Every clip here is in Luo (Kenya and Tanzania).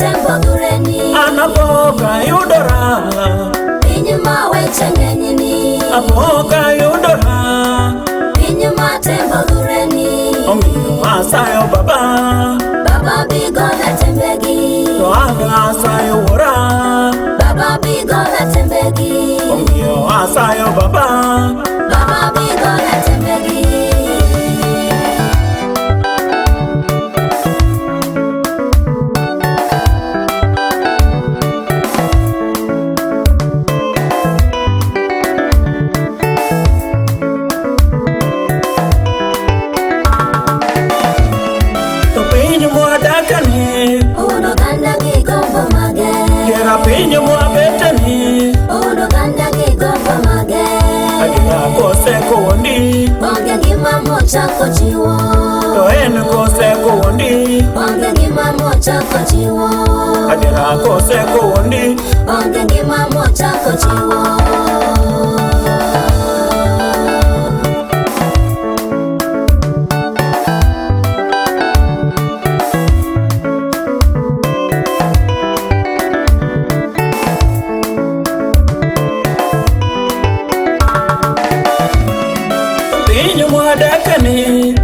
tembo dureni anapoka yudora pinyuma weche ng'enyni apoka yudora pinyuma tembo dureni omiyo asayo baba bigo na tembegi to aga asayo wora baba bigo na tembegi omiyo asayo baba bigo na tembegi Uno ganda ki gombo mage Kera pinyo mwa betani Uno ganda ki gombo mage Adina kose kuondi Bonge gima mocha kochiwo To enu kose kuondi Bonge gima mocha kochiwo Adina kose kuondi Bonge gima mocha kochiwo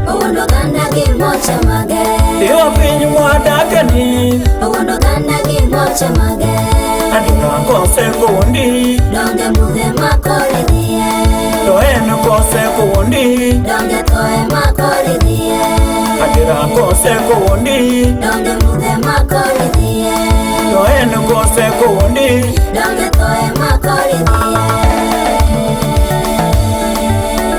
Uno ganda ki mocha mage Diwa pinyo mwadakani Uno ganda ki mocha mage Adina kose kuondi Donge muge makori diye To enu kose kuondi Donge toe makori diye Adina kose kuondi Donge muge makori diye To enu kose kuondi Donge toe makori diye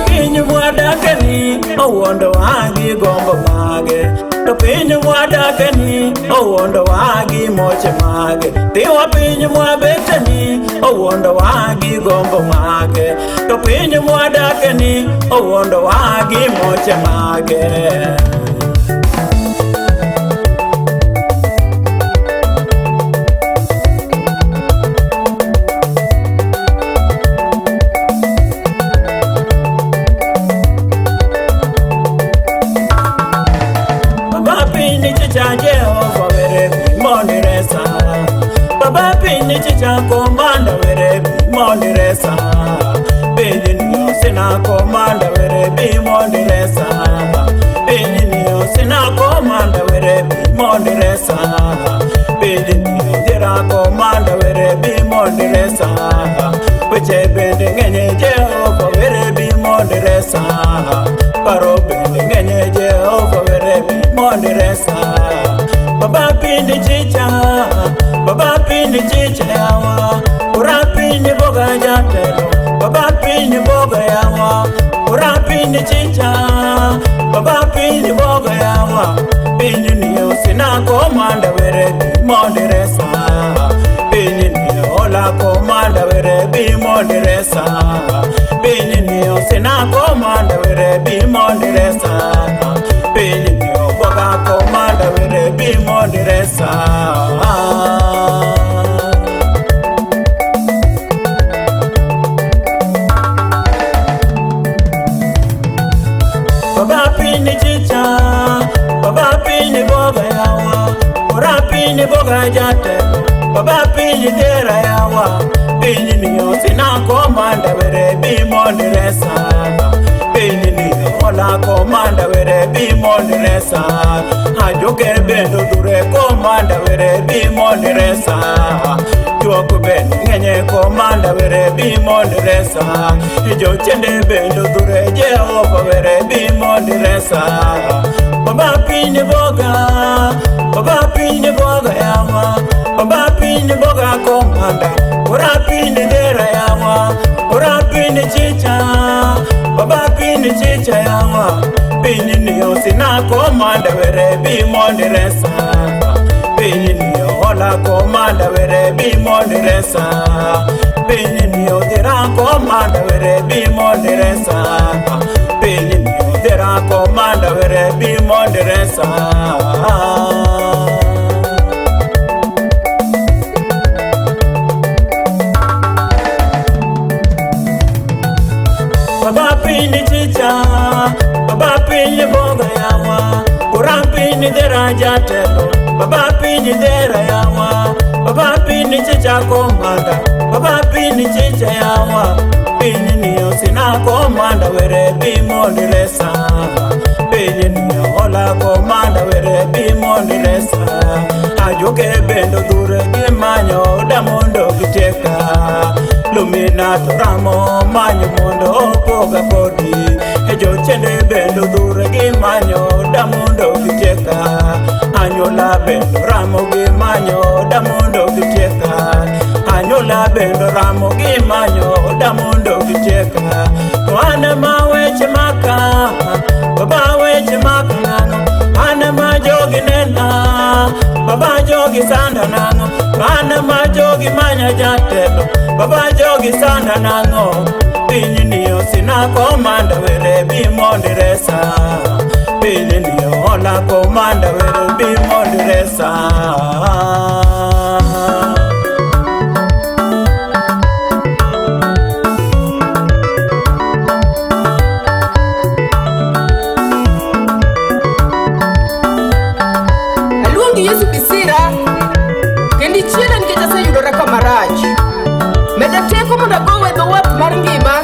Pinyo mwadakani Owondo wagi gombo mage To pinyo mwadakani Owondo wagi moche mage Diwa pinyo mwabetani Owondo wagi gombo mage To pinyo mwadakani Owondo wagi moche mage Baba pinyi chicha komanda were bi mondiresa Pinyi niyo sina komanda were bi mondiresa Pinyi niyo sina komanda were bi mondiresa Pinyi niyo jira komanda were bi mondiresa Weche bende ngenye Jehova were bi mondiresa Paro bende ngenye Jehova were bi mondiresa Baba pinyi chicha Baba pinyi chicha yawa Ura pinyi boga jatelo Baba pinyi boga yawa Ura pinyi chicha Baba pinyi boga yawa Pinyi niyo sina komanda were bi mondiresa Pinyi niyo ola komanda were bi mondiresa Pinyi niyo sina komanda were bi mondiresa Pinyi niyo boga komanda were bi mondiresa Baba pinyi chicha Baba pinyi boga yawa Ura pinyi boga jatelo Baba pinyi dera yawa Pinyi niyo sina komanda were bi mondiresa Pinyi niyo ola komanda were bi mondiresa Hajoke bendo dure komanda were bi mondiresa Juoku bendo ngenye komanda were bi mondiresa Ijo chende bendo dure Jehova were bi mondiresa Baba pinyi boga Baba pinyi boga yawa Baba pinyi boga komanda Ura pinyi dera yawa Ura pinyi chicha Baba pinyi chicha yawa Pinyi niyo sina komanda were bi mondiresa Pinyi niyo ola komanda were bi mondiresa Pinyi niyo dira komanda were bi mondiresa Pinyi niyo dira komanda were bi mondiresa Baba pinyi chicha Baba pinyi boga yawa Ura pinyi dira jatelo Baba piny dera yawa, baba piny chicha komanda, baba piny chicha yawa. Piny niyo sina komanda were bimondi resa. Piny niyo hola komanda were bimondi resa. Ajoke bendo dure gimanyo damondo giteka. Lumina to ramo manyo mondo opoga kodi. Ejo chende bendo dure gimanyo damondo giteka. Anyola bendo ramo gimanyo damondo giteka. Anyola bendo ramo gimanyo damondo giteka. Wana maweche maka, baba weche maka nano. Wana majogi nena, baba jogi sanda nano. Wana majogi manya jatelo, baba jogi sanda nano. Piny niyo sina komanda were bimondi resa. Piny niyo hola komanda were bimondi resa. Yesu bisira kendi chiela nikech aseyudora kama rach. Meda teko mondo ago wedho wath mar ngima